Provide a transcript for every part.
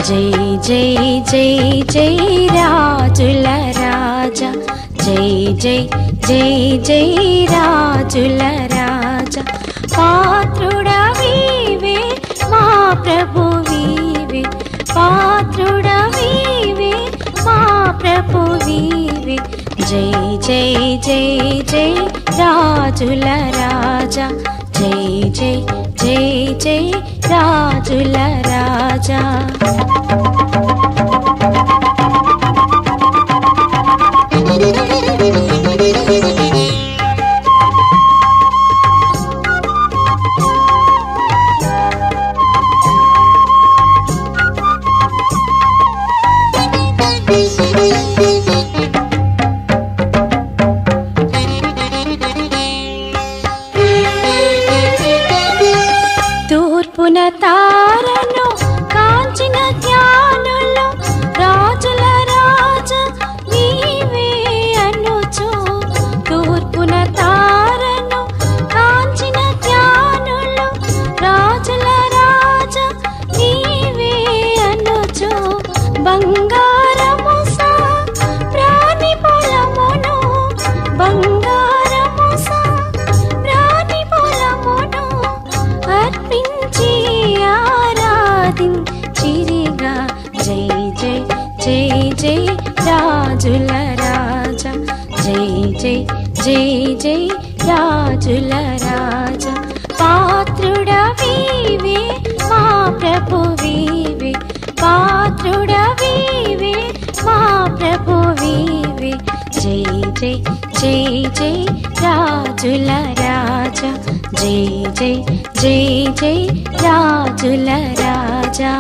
జై జై జై జై రాజుల రాజా, జై జై జై జై రాజుల రాజా, పాత్రుడవీవే మా ప్రభువీవే, పాత్రుడవీవే మా ప్రభువీవే, జై జై జై జై రాజుల రాజా, జై జై జై జై రాజుల రాజా. తూర్పున తారను కాంచిన జ్ఞానులు రాజుల రాజా నీవే అనుచు, తూర్పున తారను కాంచిన జ్ఞానులు రాజుల రాజా నీవే అనుచు, బంగారము సా ప్రాణి పొలమును, బంగారము సా ప్రాణి పొలమును అర్పించి ఆరాధించిరిగా, జై జై జై జై రాజుల రాజా, జై జై జై జై రాజుల రాజా, పాత్రుడవీవే మా ప్రభువీవే, పాత్రుడవీవే మా ప్రభువీవే, జై జై జై జై రాజుల రాజా, జై జై జై జై రాజుల రాజా.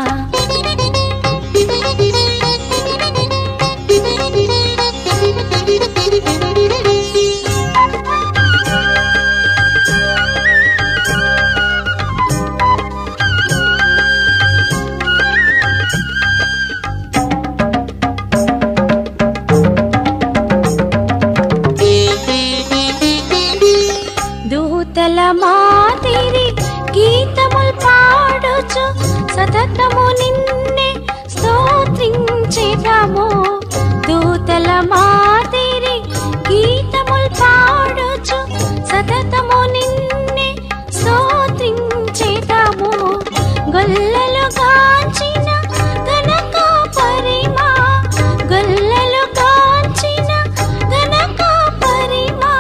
దూతల మాదిరి గీతములు పాడుచు సతతము నిన్నే స్తోత్రించెదము, దూతల మాదిరి గీతములు పాడుచు సతతము నిన్నే స్తోత్రించెదము, గొల్లలు గాంచిన గనక పరిమా, గొల్లలు గాంచిన గనక పరిమా,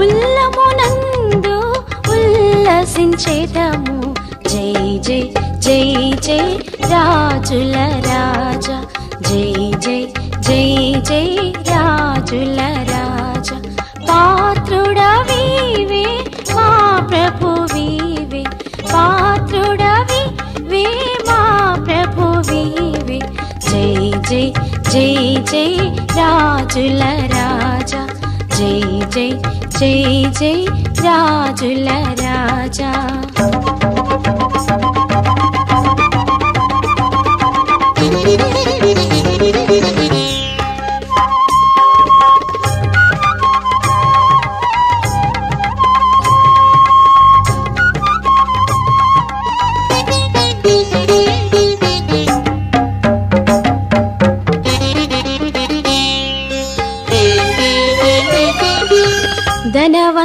ఉల్లమునందు ఉల్లసించెదము, జై జై జై జై రాజుల రాజా, జై జై జై జై రాజుల రాజా, పాత్రుడవీవే మా ప్రభువీవే, పాత్రుడవీవే మా ప్రభువీవే, జై జై జై జై రాజుల రాజా, జై జై జై జై రాజుల రాజా.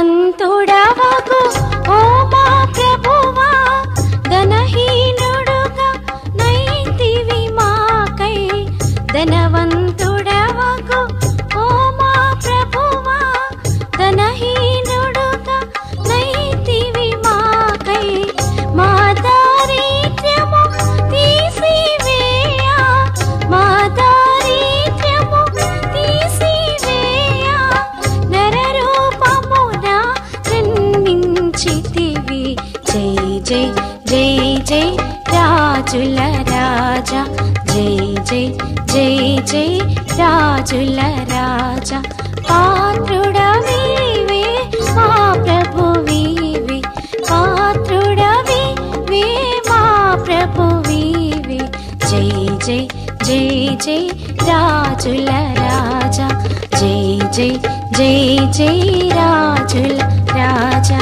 ధనవంతుడవగు ఓ మా ప్రభువా, ధనహీనుడుగా నైతివి మాకై, ధనవంతుడవగు నిలిచితివి. జై జై జై జై రాజుల రాజా, జై జై జై జై రాజుల రాజా. పాత్రుడవీవే మా ప్రభువీవే, పాత్రుడవీవే మా ప్రభువీవే. జై జై జై జై రాజుల రాజా, జై జై జై జై రాజుల రాజా.